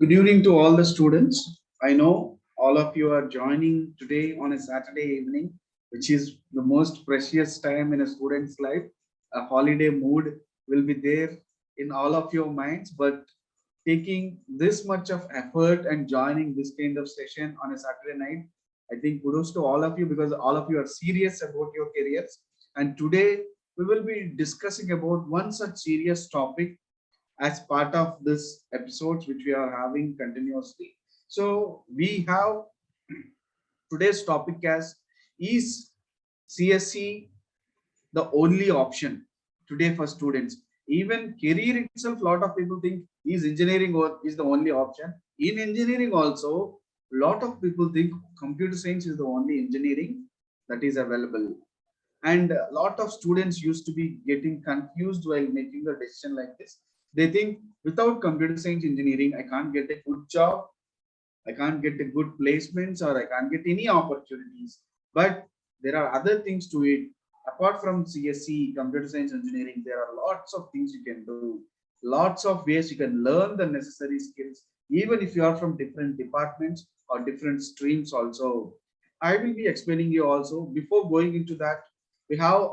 Good evening to all the students. I know all of you are joining today on a Saturday evening, which is the most precious time in a student's life. A holiday mood will be there in all of your minds, but taking this much of effort and joining this kind of session on a Saturday night, I think kudos to all of you because all of you are serious about your careers. And today we will be discussing about one such serious topic as part of this episodes which we are having continuously. So we have today's topic as is CSE the only option today for students? Even career itself, lot of people think is engineering or is the only option. In engineering also, lot of people think computer science is the only engineering that is available. And a lot of students used to be getting confused while making a decision like this. They think without computer science engineering, I can't get a good job, I can't get a good placements, or I can't get any opportunities. But there are other things to it. Apart from CSE, computer science engineering, there are lots of things you can do, lots of ways you can learn the necessary skills, even if you are from different departments or different streams also. I will be explaining you also. Before going into that, we have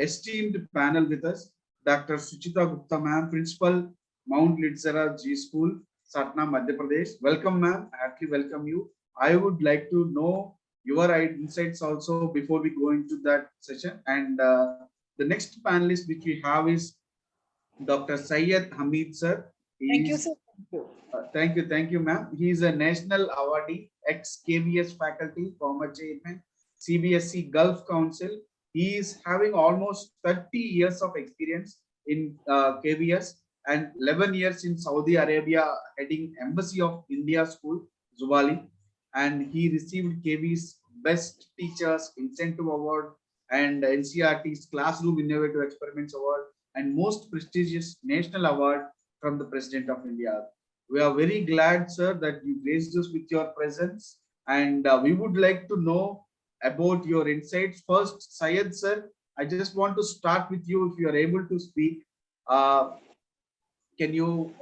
esteemed panel with us, Dr. Suchita Gupta ma'am, Principal, Mount Litera G School, Satna, Madhya Pradesh. Welcome, ma'am. I actually welcome you. I would like to know your insights also before we go into that session. And the next panelist which we have is Dr. Syed Hamid sir. He Thank you, is sir. Thank you. thank you, ma'am. He is a national awardee, ex-KVS faculty, former chairman, CBSE Gulf Council. He is having almost 30 years of experience in KVS and 11 years in Saudi Arabia, heading Embassy of India School, Zubali. And he received KV's Best Teachers Incentive Award and NCRT's Classroom Innovative Experiments Award and most prestigious national award from the President of India. We are very glad, sir, that you graced us with your presence, and we would like to know about your insights. First, Syed, sir, I just want to start with you if you are able to speak. Uh, can you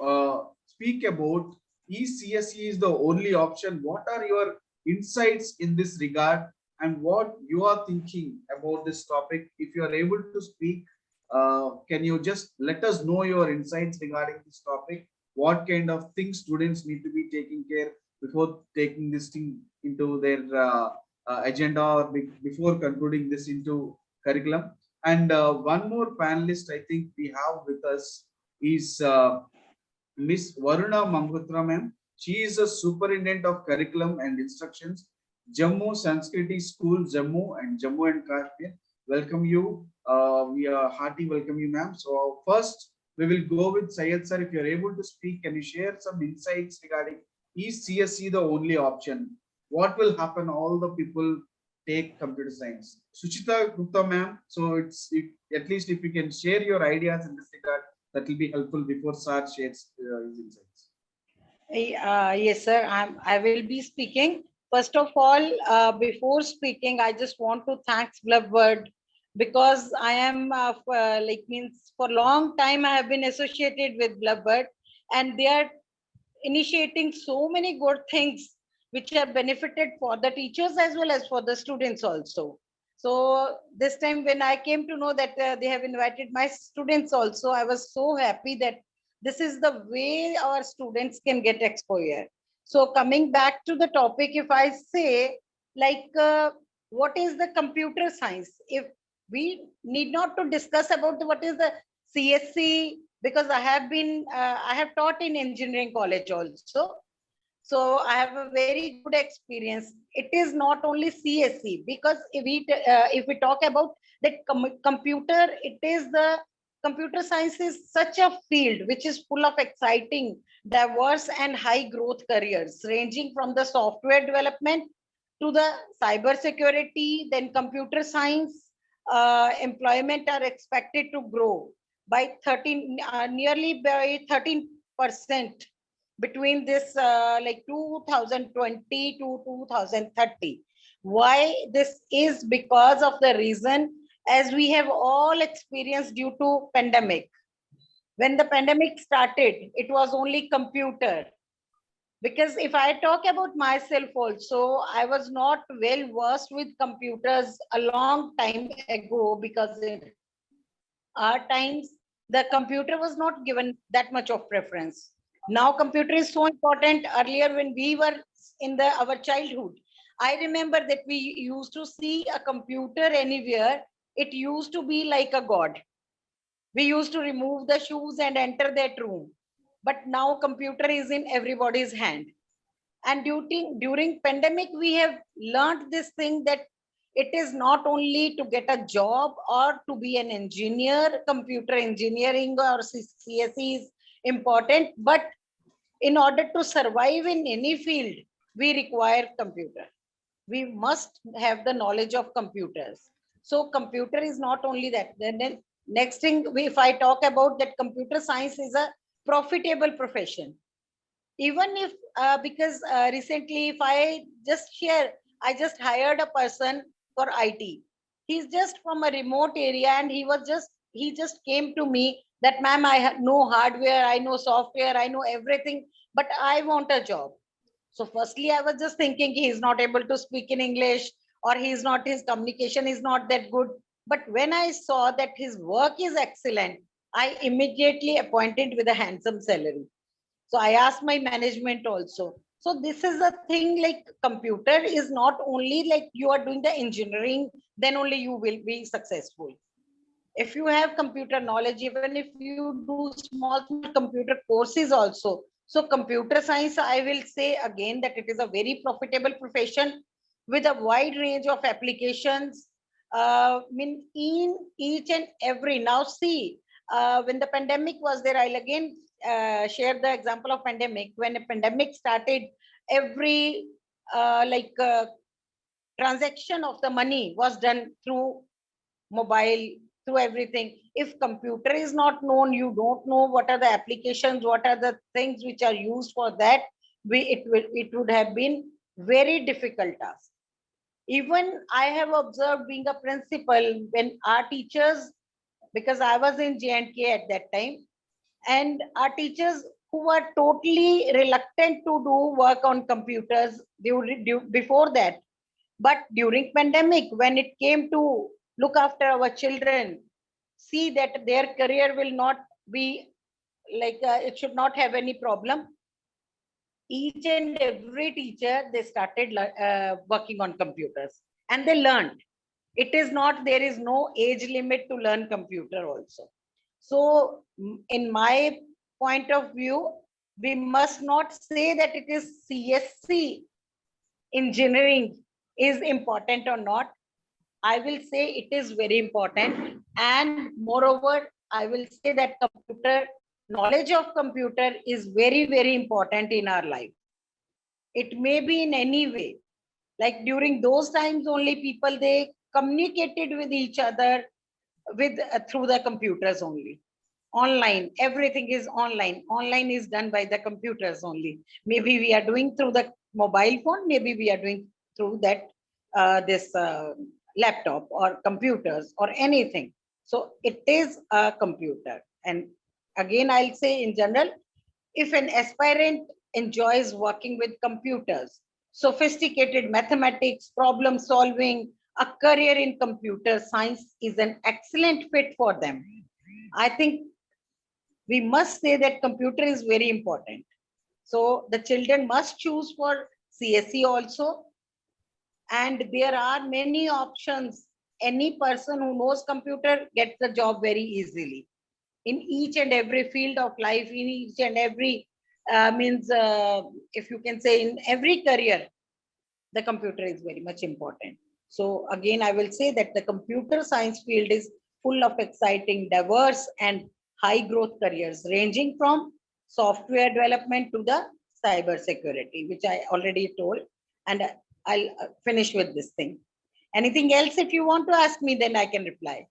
speak about ECSE is the only option? What are your insights in this regard and what you are thinking about this topic? If you are able to speak, can you just let us know your insights regarding this topic? What kind of things students need to be taking care before taking this thing into their agenda or before concluding this into curriculum? And one more panelist I think we have with us is Miss Varuna Mangutra ma'am. She is a superintendent of curriculum and instructions, Jammu Sanskriti School, Jammu and Jammu and Kashmir. Welcome you. We are hearty welcome you, ma'am. So first, we will go with Syed sir. If you are able to speak, can you share some insights regarding is CSE the only option? What will happen? All the people take computer science. Suchita Gupta ma'am. So at least if you can share your ideas in this regard, that will be helpful before Sar shares his insights. Yes, sir. I will be speaking. First of all, before speaking, I just want to thank BlubWorld because I am like means for long time I have been associated with BlubWorld, and they are initiating so many good things which are benefited for the teachers as well as for the students also. So this time when I came to know that they have invited my students also, I was so happy that this is the way our students can get exposure. So coming back to the topic, if I say like what is the computer science, if we need not to discuss about what is the CSC, because I have taught in engineering college also. So I have a very good experience. It is not only CSE, because if we talk about that computer, it is the computer science is such a field which is full of exciting, diverse and high growth careers ranging from the software development to the cyber security, then computer science. Employment are expected to grow by 13, nearly by 13% between this like 2020 to 2030. Why this is because of the reason, as we have all experienced due to pandemic. When the pandemic started, it was only computer. Because if I talk about myself also, I was not well versed with computers a long time ago, because in our times the computer was not given that much of preference. Now computer is so important. Earlier when we were in the our childhood, I remember that we used to see a computer anywhere, it used to be like a god. We used to remove the shoes and enter that room. But now computer is in everybody's hand. And during pandemic, we have learned this thing that it is not only to get a job or to be an engineer, computer engineering or CSE is important, but in order to survive in any field, we require computer. We must have the knowledge of computers. So computer is not only that. Then next thing, if I talk about that, computer science is a profitable profession. Even if because recently, if I just share, I just hired a person for IT. He's just from a remote area, and he just came to me that, ma'am, I know hardware, I know software, I know everything, but I want a job. So firstly, I was just thinking he is not able to speak in English, or his communication is not that good. But when I saw that his work is excellent, I immediately appointed with a handsome salary. So I asked my management also. So this is a thing, like computer is not only like you are doing the engineering, then only you will be successful. If you have computer knowledge, even if you do small computer courses also. So computer science, I will say again that it is a very profitable profession with a wide range of applications. In each and every, now see, when the pandemic was there, I'll again share the example of pandemic. When a pandemic started, every like transaction of the money was done through mobile, through everything. If computer is not known, you don't know what are the applications, what are the things which are used for that, it would have been very difficult task. Even I have observed being a principal, when our teachers, because I was in J&K at that time, and our teachers who were totally reluctant to do work on computers before that. But during pandemic, when it came to look after our children, see that their career will not be like it should not have any problem, each and every teacher, they started working on computers, and they learned. It is not, there is no age limit to learn computer also. So in my point of view, we must not say that it is CSC engineering is important or not. I will say it is very important. And moreover, I will say that computer, knowledge of computer is very, very important in our life. It may be in any way. Like during those times only, people, they communicated with each other with through the computers only. Online, everything is online. Online is done by the computers only. Maybe we are doing through the mobile phone, maybe we are doing through that this laptop or computers or anything. So it is a computer. And again, I'll say in general, if an aspirant enjoys working with computers, sophisticated mathematics, problem solving, a career in computer science is an excellent fit for them. I think we must say that computer is very important. So the children must choose for CSE also. And there are many options. Any person who knows computer gets the job very easily in each and every field of life, in each and every if you can say in every career, the computer is very much important. So again, I will say that the computer science field is full of exciting, diverse, and high growth careers, ranging from software development to the cyber security, which I already told. And I'll finish with this thing. Anything else if you want to ask me, then I can reply.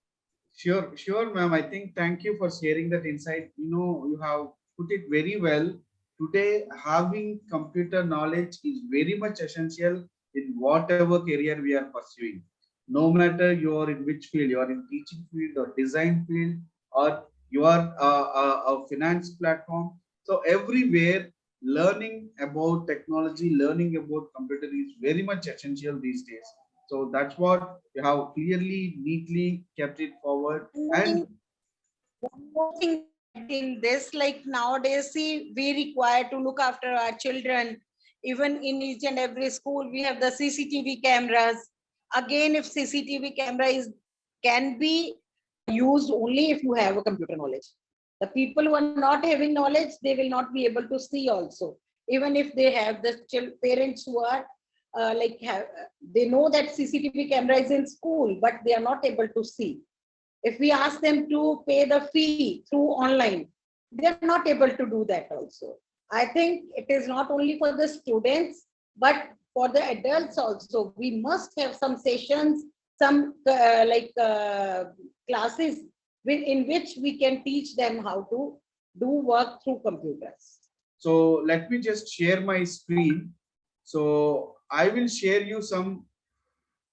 Sure, ma'am. I think thank you for sharing that insight. You have put it very well. Today, having computer knowledge is very much essential in whatever career we are pursuing. No matter you are in which field, you are in teaching field or design field, or you are a finance platform. So everywhere, learning about technology, learning about computer is very much essential these days. So that's what you have clearly, neatly kept it forward. And One more thing to add in this, like nowadays, see, we require to look after our children. Even in each and every school, we have the CCTV cameras. Again, if CCTV camera is can be used only if you have a computer knowledge. The people who are not having knowledge, they will not be able to see also. Even if they have the parents who are they know that CCTV camera is in school, but they are not able to see. If we ask them to pay the fee through online, they are not able to do that also. I think it is not only for the students, but for the adults also. We must have some sessions, some classes in which we can teach them how to do work through computers. so let me just share my screen. So I will share you some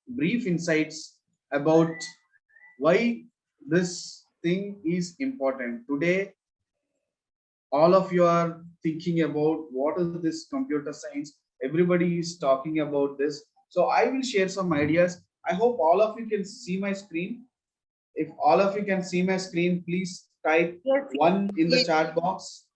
brief insights about why this thing is important. Today, all of you are thinking about what is this computer science. Everybody is talking about this. So I will share some ideas. I hope all of you can see my screen. If all of you can see my screen, please type one in the chat box.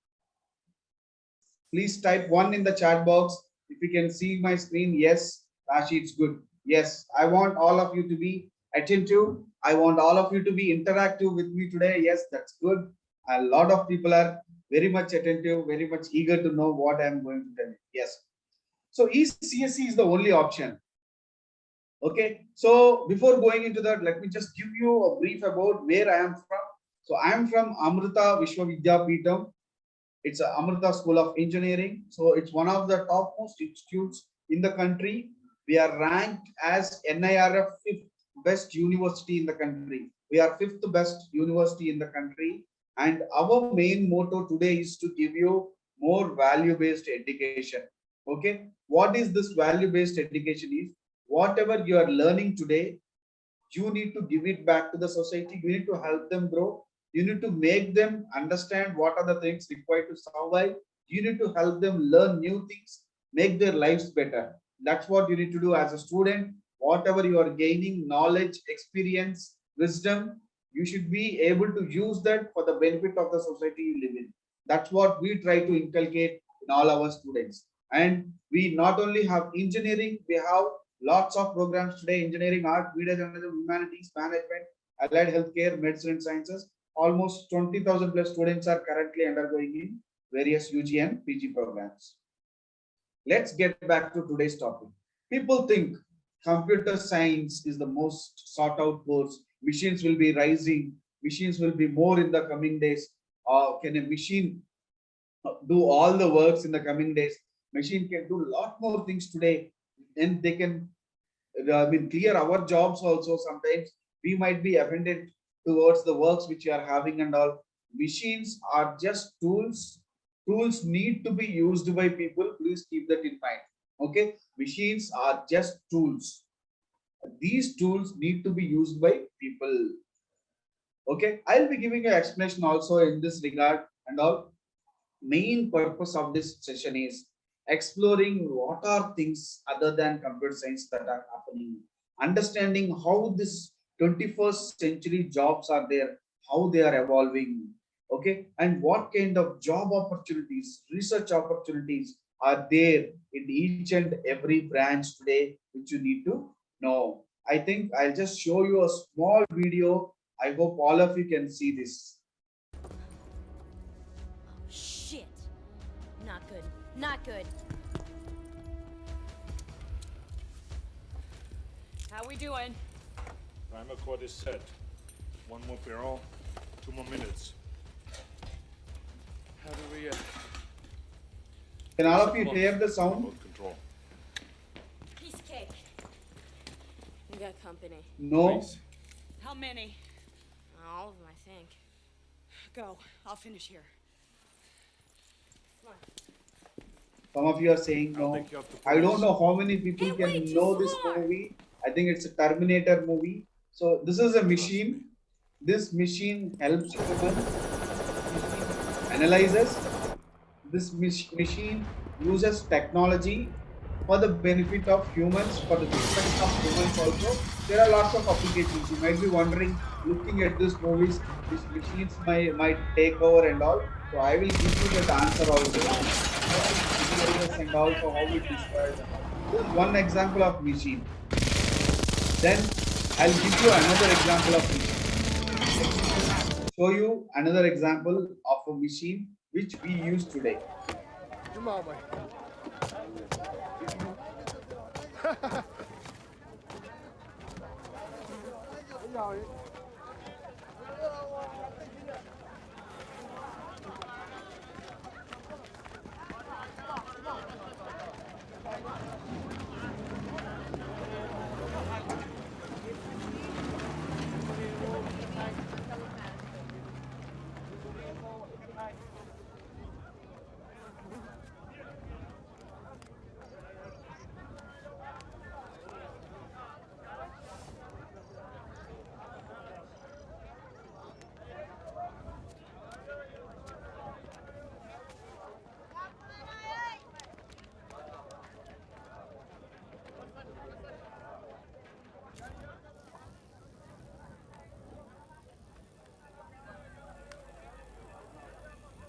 Please type one in the chat box. If you can see my screen, yes, Rashi, it's good. Yes, I want all of you to be attentive. I want all of you to be interactive with me today. Yes, that's good. A lot of people are very much attentive, very much eager to know what I'm going to tell you. Yes. So CSE is the only option. Okay. So before going into that, let me just give you a brief about where I am from. So I am from Amrita Vishwa Vidyapeetham. It's a Amrita School of Engineering. So it's one of the topmost institutes in the country. We are ranked as NIRF fifth best university in the country. We are fifth best university in the country. And our main motto today is to give you more value-based education. Okay. What is this value-based education is? Whatever you are learning today, you need to give it back to the society. You need to help them grow. You need to make them understand what are the things required to survive. You need to help them learn new things, make their lives better. That's what you need to do as a student. Whatever you are gaining, knowledge, experience, wisdom, you should be able to use that for the benefit of the society you live in. That's what we try to inculcate in all our students. And we not only have engineering, we have lots of programs today: engineering, art, media journalism, humanities, management, allied healthcare, medicine and sciences. Almost 20,000 plus students are currently undergoing in various UG and PG programs. Let's get back to today's topic. People think computer science is the most sought out course. Machines will be rising. Machines will be more in the coming days. Can a machine do all the works in the coming days? Machine can do a lot more things today, and they can clear our jobs also. Sometimes we might be offended towards the works which you are having and all. Machines are just tools. Tools need to be used by people. Please keep that in mind. Okay, machines are just tools. These tools need to be used by people. Okay, I'll be giving an explanation also in this regard and all. Main purpose of this session is exploring what are things other than computer science that are happening, understanding how this 21st century jobs are there, how they are evolving, okay, and what kind of job opportunities, research opportunities are there in each and every branch today, which you need to know. I think I'll just show you a small video. I hope all of you can see this. Shit. Not good. Not good. How we doing? Timer cord is set. One more barrel, 2 more minutes. How do we Can all of you hear the sound? remote control? Piece of cake. We got company. No. Please. How many? All of them, I think. Go. I'll finish here. Come on. Some of you are saying I'll no. take you off the I don't police. know how many people Hey, can wait, you know this swore! movie. I think it's a Terminator movie. So this is a machine. This machine helps humans. Analyzes. This machine uses technology for the benefit of humans, for the destruction of humans also. There are lots of applications. You might be wondering, looking at these movies, these machines might take over and all. So I will give you that answer also. How it scenarios and also how it destroys and all. This is one example of machine. Then I'll give you another example of machine. Let me just show you another example of a machine which we use today.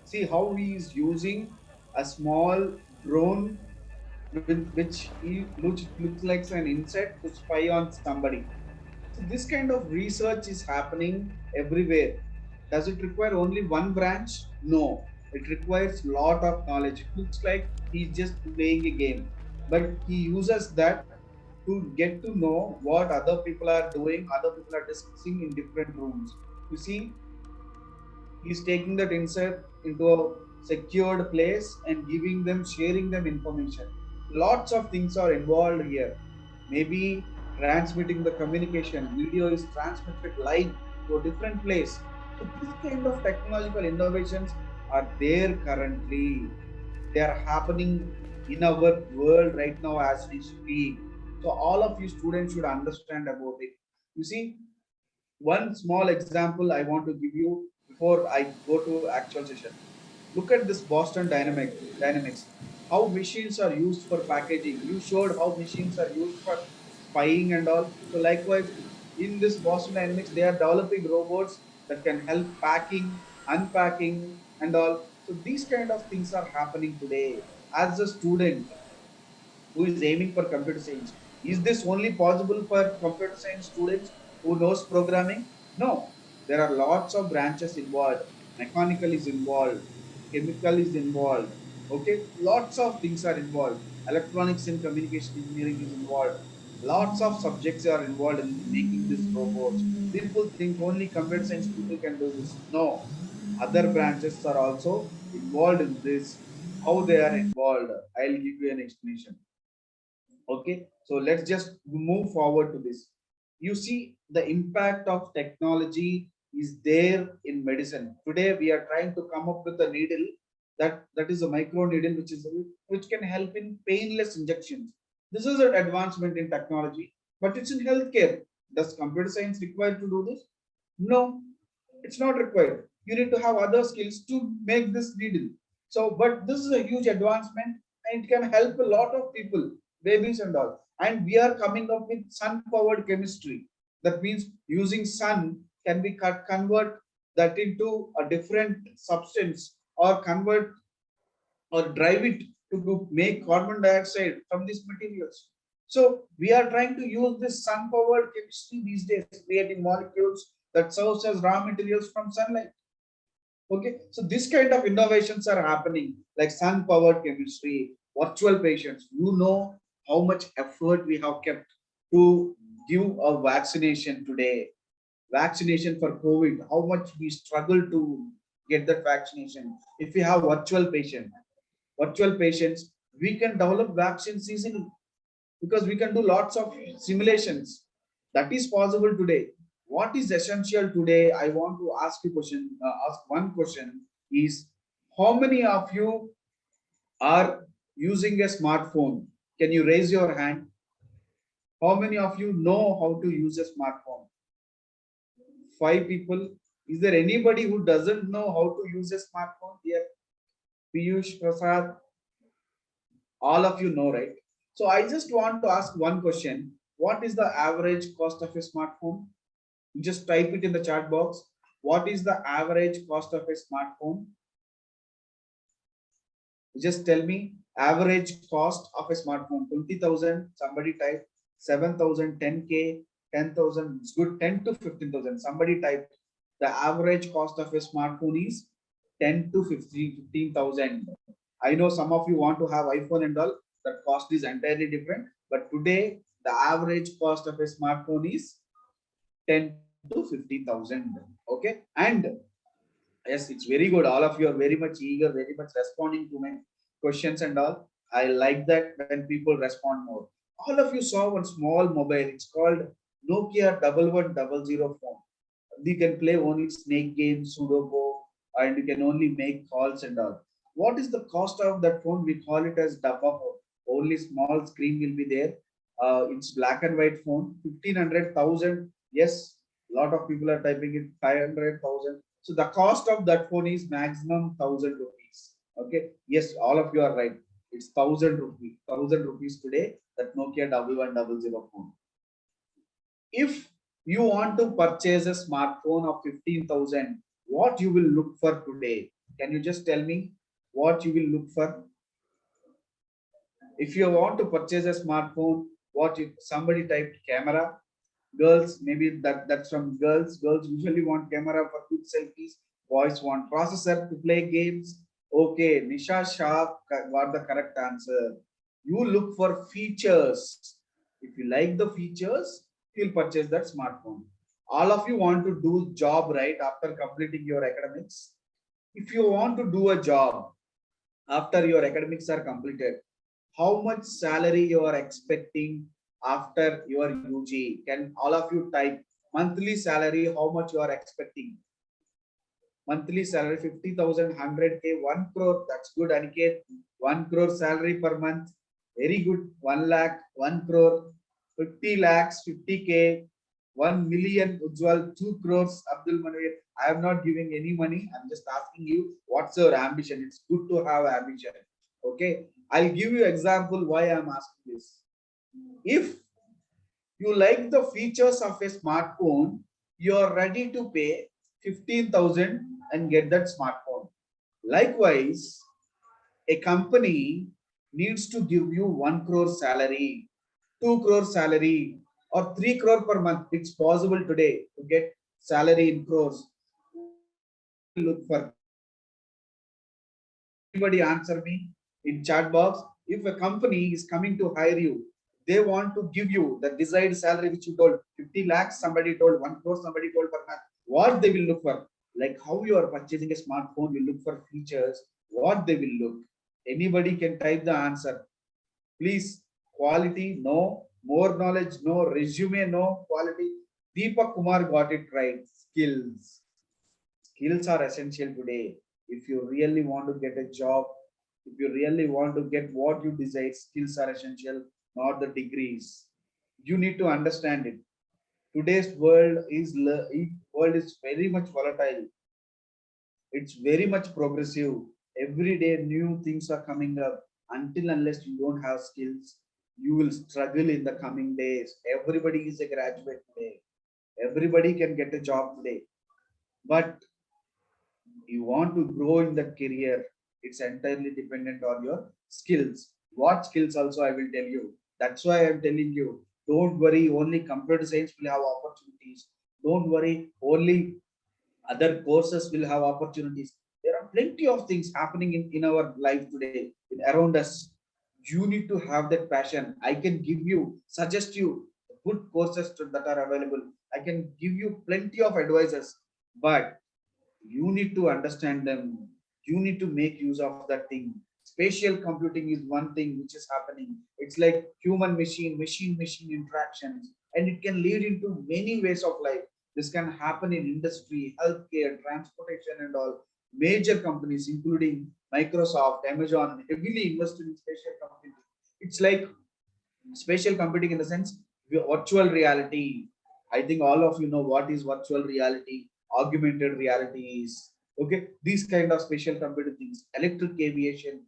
See how he is using a small drone which looks like an insect to spy on somebody. So this kind of research is happening everywhere. Does it require only one branch? No, it requires lot of knowledge. It looks like he's just playing a game, but he uses that to get to know what other people are doing, other people are discussing in different rooms. You see, he's taking that insert into a secured place and giving them, sharing them information. Lots of things are involved here. Maybe transmitting the communication, video is transmitted live to a different place. So this kind of technological innovations are there currently. They are happening in our world right now as we speak. So all of you students should understand about it. You see, one small example I want to give you before I go to actual session. Look at this Boston dynamics. How machines are used for packaging. You showed how machines are used for spying and all. So likewise, in this Boston Dynamics, they are developing robots that can help packing, unpacking, and all. So these kind of things are happening today. As a student, who is aiming for computer science. Is this only possible for computer science students who knows programming? No, there are lots of branches involved. Mechanical is involved, chemical is involved. Okay, lots of things are involved. Electronics and communication engineering is involved. Lots of subjects are involved in making these robots. People think only computer science people can do this. No, other branches are also involved in this. How they are involved, I'll give you an explanation. Okay, so let's just move forward to this. You see, the impact of technology is there in medicine. Today, we are trying to come up with a needle that is a micro needle, which can help in painless injections. This is an advancement in technology, but it's in healthcare. Does computer science require to do this? No, it's not required. You need to have other skills to make this needle. So, but this is a huge advancement and it can help a lot of people, babies and all. And we are coming up with sun powered chemistry. That means using sun can be convert that into a different substance or convert or drive it to make carbon dioxide from these materials. So we are trying to use this sun powered chemistry these days, creating molecules that serves as raw materials from sunlight. Okay, so this kind of innovations are happening, like sun powered chemistry, virtual patients. You know how much effort we have kept to give a vaccination today, vaccination for COVID, how much we struggle to get that vaccination. If we have virtual patients, we can develop vaccines easily because we can do lots of simulations. That is possible today. What is essential today? I want to ask you question. Ask one question: is how many of you are using a smartphone? Can you raise your hand? How many of you know how to use a smartphone? Five people. Is there anybody who doesn't know how to use a smartphone here? Piyush, Prasad, all of you know, right? So I just want to ask one question. What is the average cost of a smartphone? You just type it in the chat box. What is the average cost of a smartphone? Just tell me average cost of a smartphone. 20,000, somebody type 7,000, 10K, 10,000, it's good, 10 to 15,000. Somebody type the average cost of a smartphone is 10 to 15,000. I know some of you want to have iPhone and all, the cost is entirely different. But today, the average cost of a smartphone is 10 to 15,000. Okay. And yes, it's very good. All of you are very much eager, very much responding to my questions and all. I like that when people respond more. All of you saw one small mobile. It's called Nokia 1100 phone. You can play only snake games, Sudoku, and you can only make calls and all. What is the cost of that phone? We call it as Dabba phone. Only small screen will be there. It's black and white phone. 1,500,000. Yes, a lot of people are typing it 500,000. So the cost of that phone is maximum 1,000 rupees. Okay. Yes, all of you are right. It's 1,000 rupees. 1,000 rupees today. That Nokia 1100 phone. If you want to purchase a smartphone of 15,000, what you will look for today? Can you just tell me what you will look for? If you want to purchase a smartphone, what if somebody typed camera? Girls, maybe that's from girls. Girls usually want camera for quick selfies. Boys want processor to play games. Okay, Nisha Shah got the correct answer. You look for features. If you like the features, you'll purchase that smartphone. All of you want to do job right after completing your academics. If you want to do a job after your academics are completed, how much salary you are expecting after your UG? Can all of you type monthly salary? How much you are expecting? Monthly salary 50,000, 100K, 1 crore. That's good, Aniket. 1 crore salary per month. Very good. 1 lakh, 1 crore, 50 lakhs, 50K, 1 million, Ujjwal, 2 crores, Abdul Manir. I am not giving any money. I'm just asking you, what's your ambition? It's good to have ambition. Okay. I'll give you example why I'm asking this. If you like the features of a smartphone, you're ready to pay 15,000 and get that smartphone. Likewise, a company needs to give you 1 crore salary, 2 crore salary, or 3 crore per month. It's possible today to get salary in crores. What you will look for? Anybody answer me in chat box? If a company is coming to hire you, they want to give you the desired salary which you told 50 lakhs, somebody told 1 crore, somebody told per month. What they will look for? Like how you are purchasing a smartphone, you look for features, what they will look. Anybody can type the answer. Please, quality, no. More knowledge, no. Resume, no. Quality. Deepak Kumar got it right. Skills. Skills are essential today. If you really want to get a job, if you really want to get what you desire, skills are essential, not the degrees. You need to understand it. Today's world is very much volatile. It's very much progressive. Every day new things are coming up. Until unless you don't have skills, you will struggle in the coming days. Everybody is a graduate today. Everybody can get a job today. But you want to grow in that career, it's entirely dependent on your skills. What skills also I will tell you. That's why I'm telling you, don't worry, only computer science will have opportunities. Don't worry, only other courses will have opportunities. There are plenty of things happening in our life today, around us. You need to have that passion. I can give you, suggest you good courses that are available. I can give you plenty of advices, but you need to understand them. You need to make use of that thing. Spatial computing is one thing which is happening. It's like human machine interactions, and it can lead into many ways of life. This can happen in industry, healthcare, transportation, and all. Major companies, including Microsoft, Amazon, heavily invested in spatial computing. It's like spatial computing in the sense virtual reality. I think all of you know what is virtual reality, augmented realities. Okay, these kind of special computer things, electric aviation.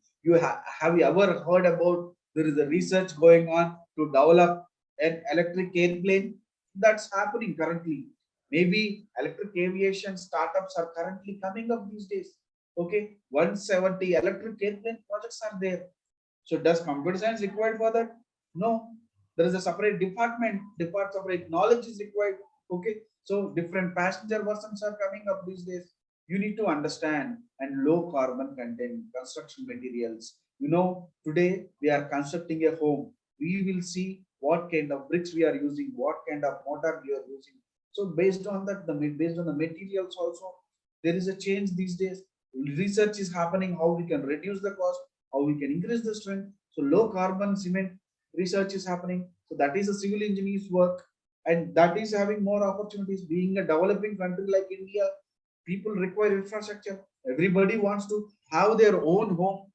Have you ever heard about there is a research going on to develop an electric airplane? That's happening currently. Maybe electric aviation startups are currently coming up these days. Okay, 170 electric airplane projects are there. So does computer science required for that? No. There is a separate department. Separate knowledge is required. Okay. So different passenger versions are coming up these days. You need to understand and low carbon content, construction materials. Today we are constructing a home. We will see what kind of bricks we are using, what kind of mortar we are using. So based on that, based on the materials also, there is a change these days. Research is happening how we can reduce the cost, how we can increase the strength. So low carbon cement research is happening. So that is a civil engineer's work, and that is having more opportunities. Being a developing country like India, people require infrastructure. Everybody wants to have their own home.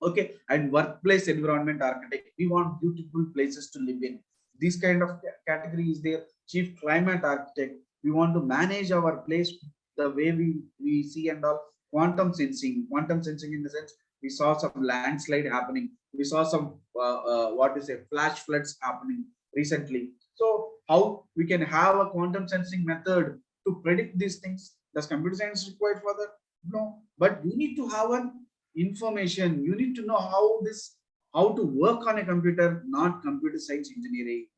Okay, and workplace environment architect. We want beautiful places to live in. This kind of category is there. Chief climate architect. We want to manage our place the way we see and all. Quantum sensing in the sense we saw some landslide happening. We saw some what is a flash floods happening recently. So how we can have a quantum sensing method to predict these things? Does computer science required for that? No, but you need to have an information. You need to know how to work on a computer, not computer science engineering.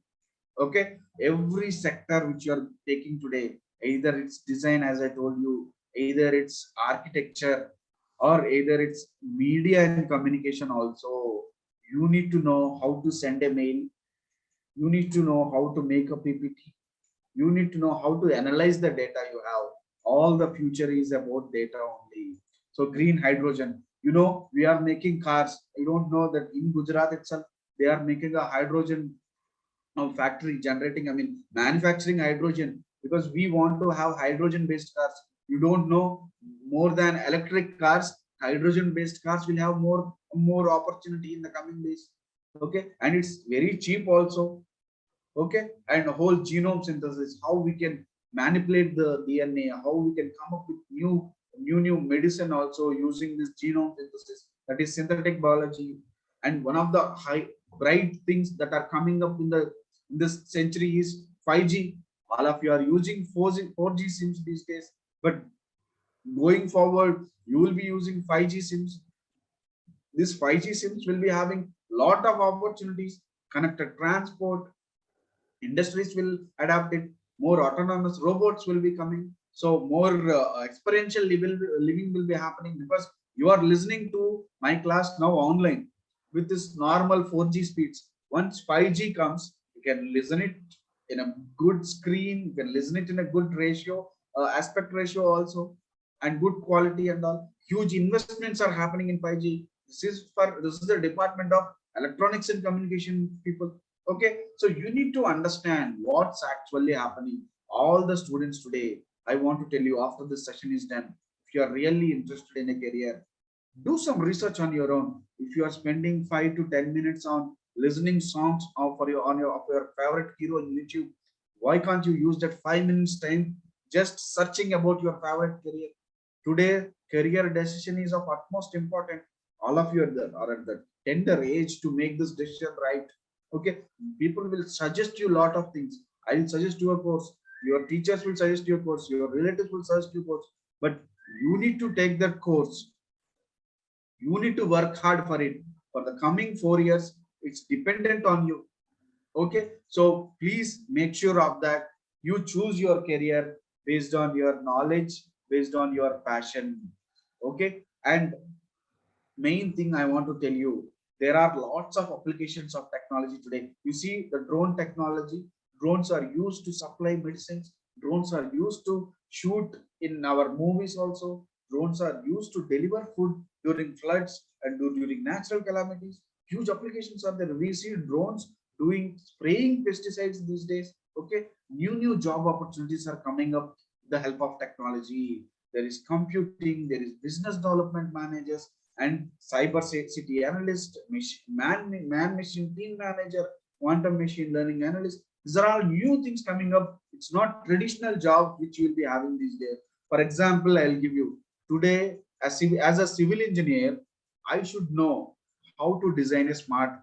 Okay, every sector which you are taking today, either it's design, as I told you, either it's architecture, or either it's media and communication also. You need to know how to send a mail. You need to know how to make a PPT. You need to know how to analyze the data you have. All the future is about data only. So green hydrogen, we are making cars. I don't know that in Gujarat itself they are making a hydrogen factory generating, I mean manufacturing hydrogen, because we want to have hydrogen based cars. You don't know, more than electric cars, hydrogen based cars will have more opportunity in the coming days. Okay, and it's very cheap also. Okay, and whole genome synthesis, how we can manipulate the DNA, how we can come up with new medicine also using this genome synthesis, that is synthetic biology. And one of the high bright things that are coming up in this century is 5G. All of you are using 4G sims these days, but going forward you will be using 5G sims. This 5G sims will be having lot of opportunities. Connected transport, industries will adapt it. More autonomous robots will be coming. So more experiential living will be happening, because you are listening to my class now online with this normal 4G speeds. Once 5G comes, you can listen it in a good screen. You can listen it in a good ratio, aspect ratio also, and good quality and all. Huge investments are happening in 5G. This is the department of electronics and communication people. Okay, so you need to understand what's actually happening. All the students today, I want to tell you, after this session is done, if you are really interested in a career, do some research on your own. If you are spending 5 to 10 minutes on listening songs of your favorite hero on YouTube, why can't you use that 5 minutes time just searching about your favorite career? Today, career decision is of utmost important. All of you are at the tender age to make this decision right. Okay, people will suggest you a lot of things. I will suggest you a course. Your teachers will suggest you a course. Your relatives will suggest you a course. But you need to take that course. You need to work hard for it. For the coming 4 years, it's dependent on you. Okay, so please make sure of that. You choose your career based on your knowledge, based on your passion. Okay, and main thing I want to tell you, there are lots of applications of technology today. You see the drone technology. Drones are used to supply medicines. Drones are used to shoot in our movies also. Drones are used to deliver food during floods and during natural calamities. Huge applications are there. We see drones doing spraying pesticides these days. Okay, new job opportunities are coming up with the help of technology. There is computing, there is business development managers, and cyber city analyst, man machine team manager, quantum machine learning analyst. These are all new things coming up. It's not traditional job which you will be having these days. For example, I'll give you Today, as a civil engineer, I should know how to design a smart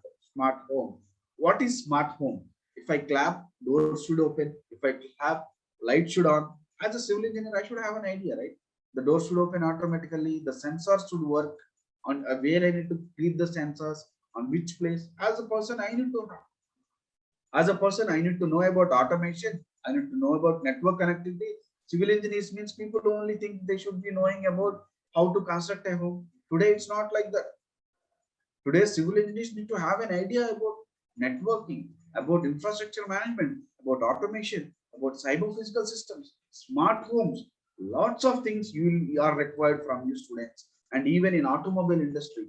home. What is smart home? If I clap, doors should open. If I clap, light should on. As a civil engineer, I should have an idea, right? The door should open automatically. The sensors should work on where I need to keep the sensors, on which place. As a person, I need to know about automation. I need to know about network connectivity. Civil engineers means people only think they should be knowing about how to construct a home. Today, it's not like that. Today, civil engineers need to have an idea about networking, about infrastructure management, about automation, about cyber physical systems, smart homes. Lots of things you are required from you students. And even in automobile industry,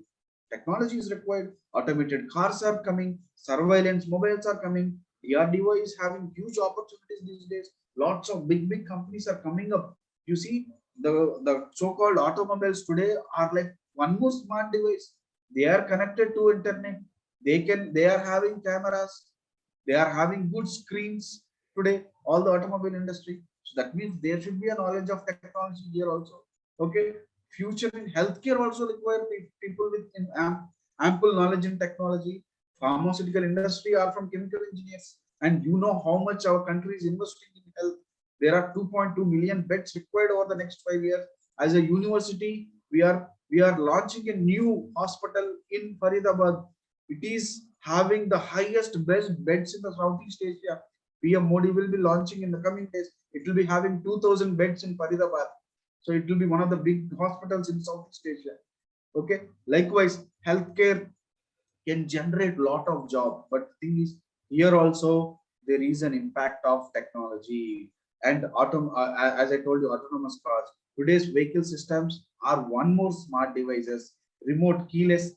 technology is required. Automated cars are coming, surveillance mobiles are coming. DRDO is having huge opportunities these days. Lots of big companies are coming up. You see, the so-called automobiles today are like one more smart device. They are connected to internet. They are having cameras. They are having good screens today, all the automobile industry. So that means there should be a knowledge of technology here also. Okay. Future in healthcare also require people with ample knowledge in technology. Pharmaceutical industry are from chemical engineers, and you know how much our country is investing in health. There are 2.2 million beds required over the next 5 years. As a university, we are launching a new hospital in Faridabad. It is having the highest best beds in the Southeast Asia. PM Modi will be launching in the coming days. It will be having 2,000 beds in Faridabad. So it will be one of the big hospitals in Southeast Asia. Okay. Likewise, healthcare can generate lot of job, but the thing is, here also there is an impact of technology and as I told you, autonomous cars. Today's vehicle systems are one more smart devices. Remote keyless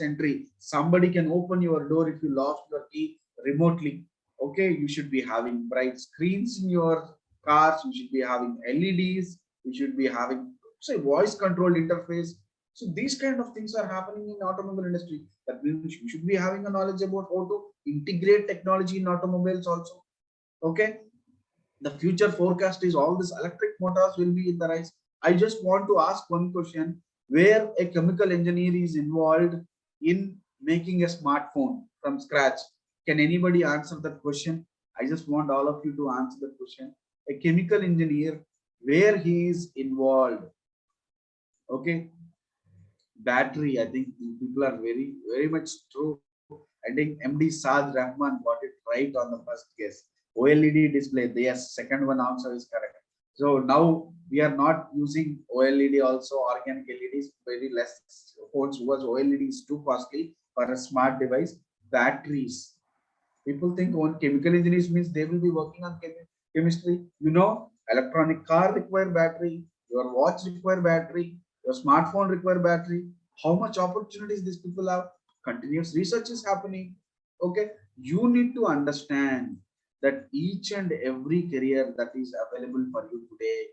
entry. Somebody can open your door if you lost your key remotely. Okay, you should be having bright screens in your cars. You should be having LEDs. You should be having, say, voice controlled interface. So these kind of things are happening in automobile industry. That means you should be having a knowledge about how to integrate technology in automobiles also. Okay. The future forecast is all these electric motors will be in the rise. I just want to ask one question: where a chemical engineer is involved in making a smartphone from scratch? Can anybody answer that question? I just want all of you to answer that question. A chemical engineer, where he is involved? Okay. Battery, I think people are very much true. I think MD Saad Rahman got it right on the first guess. OLED display, yes, second one also is correct. So now we are not using OLED also, organic LEDs, very less phones, because OLED is too costly for a smart device. Batteries, people think on chemical engineers means they will be working on chemistry. You know, electronic car require battery, your watch require battery, your smartphone require battery. How much opportunities these people have? Continuous research is happening. Okay, you need to understand that each and every career that is available for you today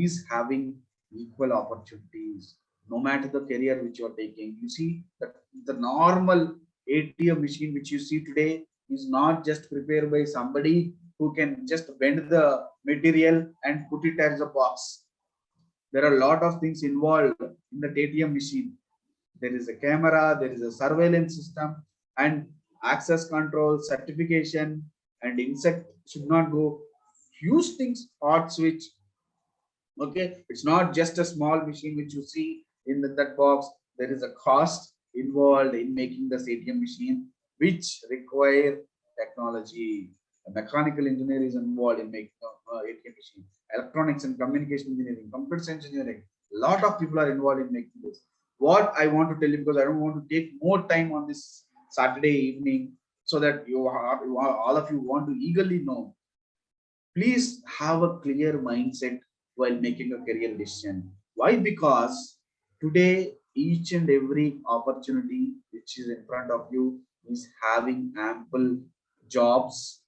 is having equal opportunities. No matter the career which you are taking, you see that the normal ATM machine which you see today is not just prepared by somebody who can just bend the material and put it as a box. There are a lot of things involved in the ATM machine. There is a camera, there is a surveillance system, and access control, certification, and insect should not go. Huge things, hot switch. Okay, it's not just a small machine which you see in that box. There is a cost involved in making this ATM machine, which require technology. A mechanical engineer is involved in making ATM machine. Electronics and communication engineering, computer science engineering. A lot of people are involved in making this. What I want to tell you, because I don't want to take more time on this Saturday evening, so that all of you want to eagerly know. Please have a clear mindset while making a career decision. Why? Because today each and every opportunity which is in front of you is having ample jobs,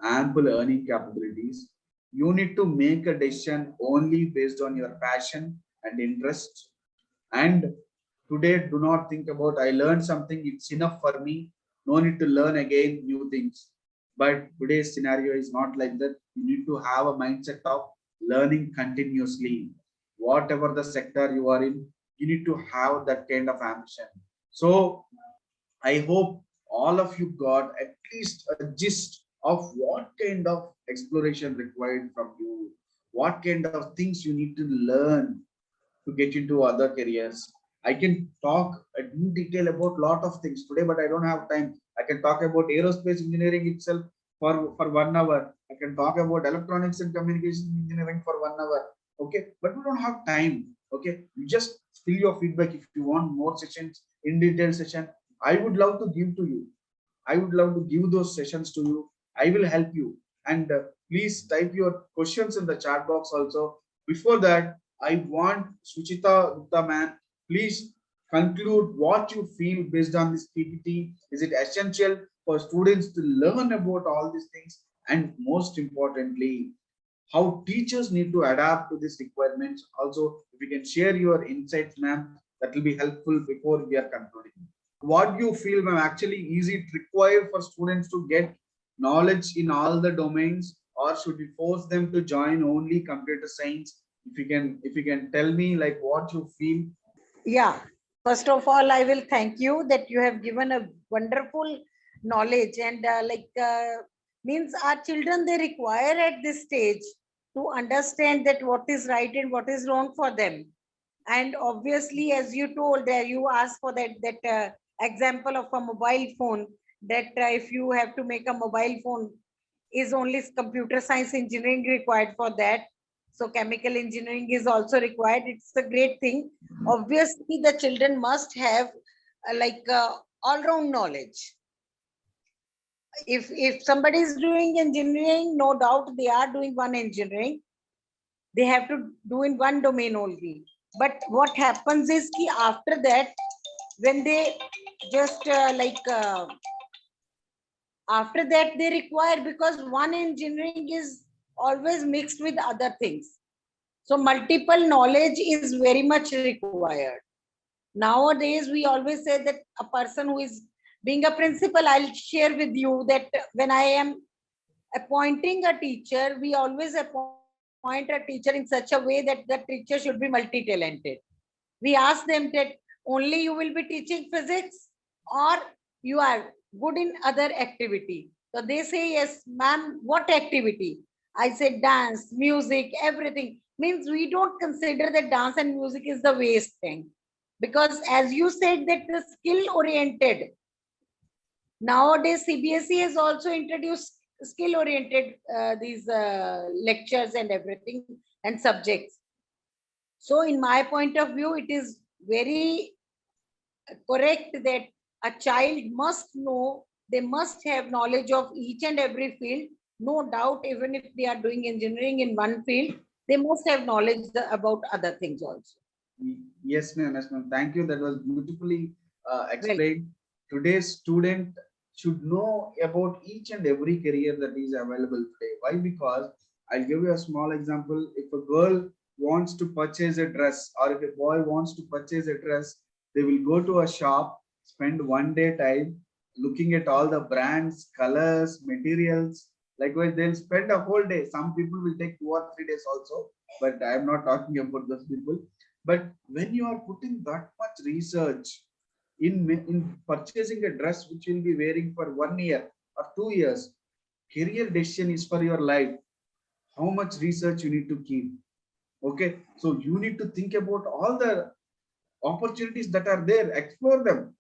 ample earning capabilities. You need to make a decision only based on your passion and interest. And today, do not think about I learned something, it's enough for me. No need to learn again new things. But today's scenario is not like that. You need to have a mindset of learning continuously. whatever the sector you are in, you need to have that kind of ambition. So I hope all of you got at least a gist of what kind of exploration required from you, what kind of things you need to learn to get into other careers. I can talk in detail about lot of things today, but I don't have time. I can talk about aerospace engineering itself for 1 hour. I can talk about electronics and communication engineering for 1 hour. Okay, but we don't have time. Okay, you just fill your feedback if you want more sessions in detail session. I would love to give to you. I would love to give those sessions to you. I will help you. And please type your questions in the chat box also. Before that, I want Suchita Gupta man, please conclude what you feel based on this PPT. Is it essential for students to learn about all these things? And most importantly, how teachers need to adapt to these requirements. Also, if you can share your insights, ma'am, that will be helpful before we are concluding. What do you feel, ma'am, actually is it required for students to get knowledge in all the domains, or should we force them to join only computer science? If you can tell me like what you feel. Yeah. First of all, I will thank you that you have given a wonderful knowledge, and means our children, they require at this stage to understand that what is right and what is wrong for them. And obviously, as you told there, you asked for that example of a mobile phone, that if you have to make a mobile phone, is only computer science engineering required for that. So chemical engineering is also required. It's a great thing. Obviously, the children must have all-round knowledge. If somebody is doing engineering, no doubt they are doing one engineering. They have to do in one domain only. But what happens is ki after that, when they just after that they require, because one engineering is always mixed with other things. So multiple knowledge is very much required. Nowadays, we always say that a person who is being a principal, I'll share with you that when I am appointing a teacher, we always appoint a teacher in such a way that the teacher should be multi-talented. We ask them that only you will be teaching physics, or you are good in other activity. So they say, yes, ma'am, what activity? I said dance, music, everything. Means we don't consider that dance and music is the waste thing. Because as you said that the skill oriented, nowadays CBSE has also introduced skill oriented these lectures and everything and subjects. So in my point of view, it is very correct that a child must know, they must have knowledge of each and every field. No doubt, even if they are doing engineering in one field, they must have knowledge about other things also. Yes, ma'am. Yes, ma'am. Thank you. That was beautifully Well, explained. Today's student should know about each and every career that is available today. Why? Because I'll give you a small example. If a girl wants to purchase a dress, or if a boy wants to purchase a dress, they will go to a shop, spend 1 day time looking at all the brands, colors, materials. Likewise, they'll spend a whole day. Some people will take 2 or 3 days also, but I'm not talking about those people. But when you are putting that much research in purchasing a dress which you'll be wearing for 1 year or 2 years, career decision is for your life. How much research you need to keep? Okay, so you need to think about all the opportunities that are there, explore them,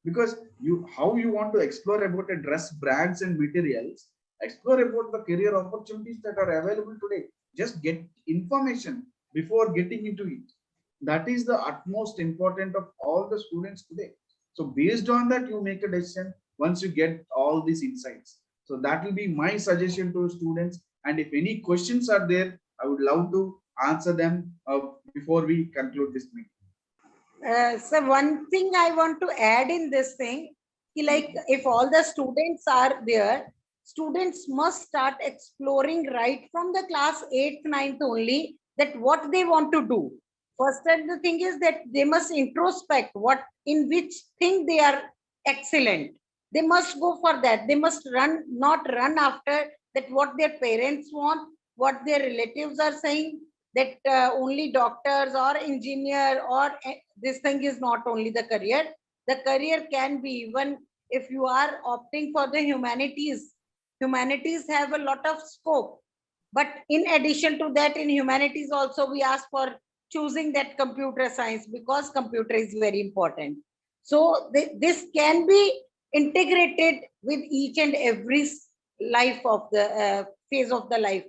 because you how you want to explore about a dress brands and materials, explore about the career opportunities that are available today. Just get information before getting into it. That is the utmost important of all the students today. So based on that, you make a decision once you get all these insights. So that will be my suggestion to students. And if any questions are there, I would love to answer them before we conclude this meeting. so one thing I want to add in this thing, like if all the students are there, students must start exploring right from the class 8th, 9th only, that what they want to do. First, and the thing is that they must introspect what in which thing they are excellent. They must go for that. They must not run after that what their parents want, what their relatives are saying, that only doctors or engineer or this thing is not only the career. The career can be even if you are opting for the humanities. Humanities have a lot of scope. But in addition to that, in humanities also, we ask for choosing that computer science because computer is very important. So this can be integrated with each and every life of the phase of the life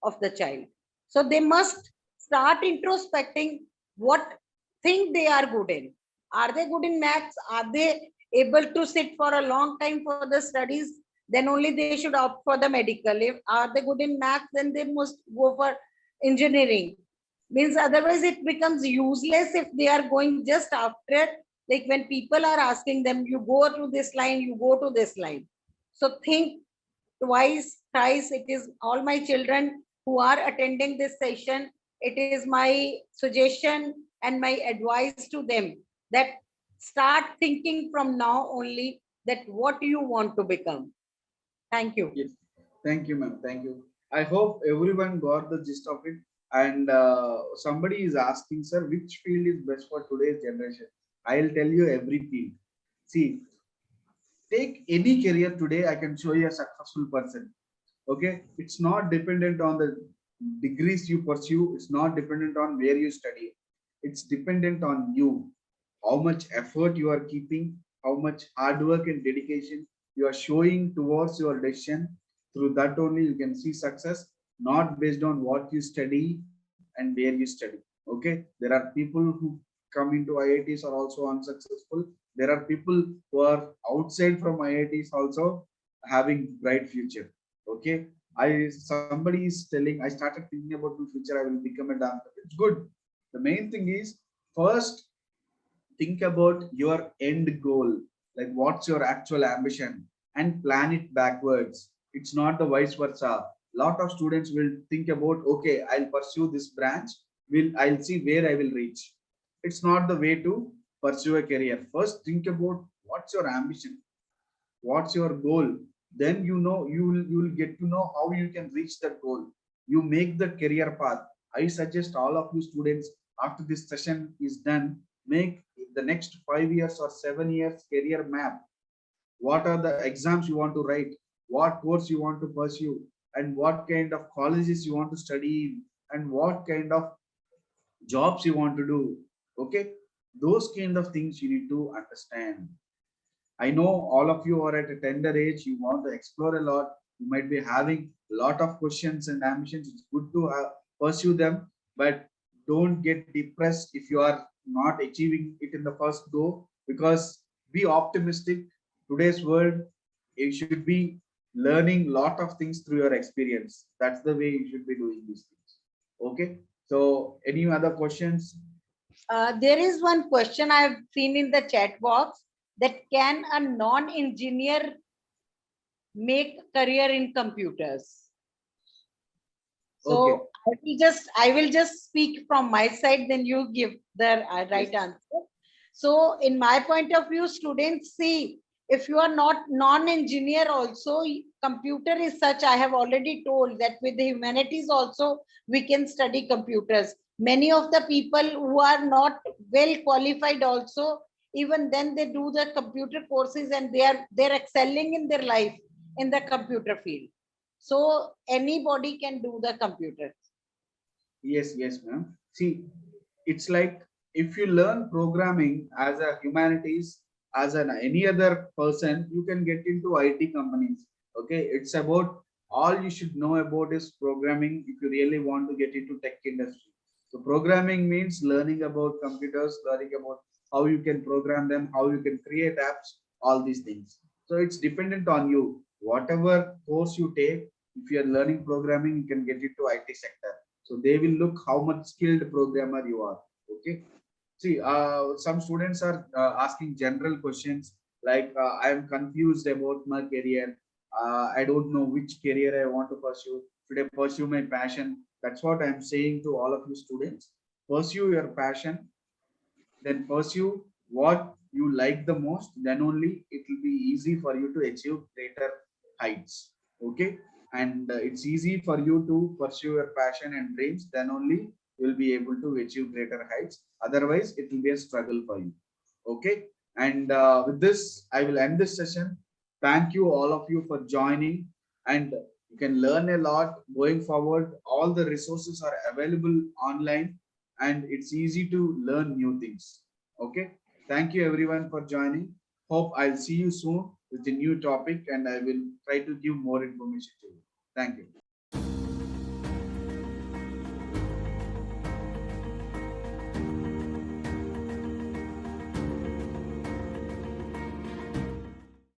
of the child. So they must start introspecting what thing they are good in. Are they good in maths? Are they able to sit for a long time for the studies? Then only they should opt for the medical. If are they good in maths, then they must go for engineering. Means otherwise it becomes useless if they are going just after, like when people are asking them, you go to this line, you go to this line. So think twice, thrice. It is all my children who are attending this session. It is my suggestion and my advice to them that start thinking from now only that what you want to become. Thank you. Yes. Thank you, ma'am. Thank you. I hope everyone got the gist of it. And somebody is asking, sir, which field is best for today's generation? I'll tell you every field. See, take any career today, I can show you a successful person. Okay, it's not dependent on the degrees you pursue, it's not dependent on where you study, it's dependent on you, how much effort you are keeping, how much hard work and dedication you are showing towards your decision. Through that only you can see success, not based on what you study and where you study. Okay, there are people who come into IITs are also unsuccessful. There are people who are outside from IITs also having bright future. Okay, somebody is telling, I started thinking about my future, I will become a doctor. It's good. The main thing is, first think about your end goal, like what's your actual ambition, and plan it backwards. It's not the vice versa. Lot of students will think about, okay, I'll pursue this branch, I'll see where I will reach. It's not the way to pursue a career. First think about what's your ambition, what's your goal. Then you will get to know how you can reach that goal. You make the career path. I suggest all of you students, after this session is done, make the next 5 years or 7 years career map. What are the exams you want to write, what course you want to pursue, and what kind of colleges you want to study in, and what kind of jobs you want to do. Okay, those kind of things you need to understand. I know all of you are at a tender age, you want to explore a lot, you might be having a lot of questions and ambitions. It's good to pursue them, but don't get depressed if you are not achieving it in the first go, because be optimistic. Today's world, you should be learning a lot of things through your experience. That's the way you should be doing these things. Okay, so any other questions? There is one question I have seen in the chat box, that can a non-engineer make career in computers? So Okay. I will just speak from my side, then you give the right Yes. answer. So in my point of view, students, see, if you are not non-engineer also, computer is such, I have already told that with the humanities also, we can study computers. Many of the people who are not well qualified also, even then they do the computer courses and they're excelling in their life in the computer field. So anybody can do the computer. Yes, yes, ma'am. See, it's like if you learn programming as a humanities, as an any other person, you can get into IT companies. Okay, it's about all you should know about is programming if you really want to get into tech industry. So programming means learning about computers, learning about how you can program them, how you can create apps, all these things. So it's dependent on you. Whatever course you take, if you are learning programming, you can get into IT sector. So they will look how much skilled programmer you are. Okay, see, some students are asking general questions like, I am confused about my career, I don't know which career I want to pursue, should I pursue my passion? That's what I'm saying to all of you students. Pursue your passion, then pursue what you like the most, then only it will be easy for you to achieve greater heights. Okay, and it's easy for you to pursue your passion and dreams, then only you will be able to achieve greater heights. Otherwise, it will be a struggle for you. Okay. And with this, I will end this session. Thank you, all of you, for joining. And you can learn a lot going forward. All the resources are available online, and it's easy to learn new things. Okay. Thank you, everyone, for joining. Hope I'll see you soon with a new topic, and I will try to give more information to you. Thank you.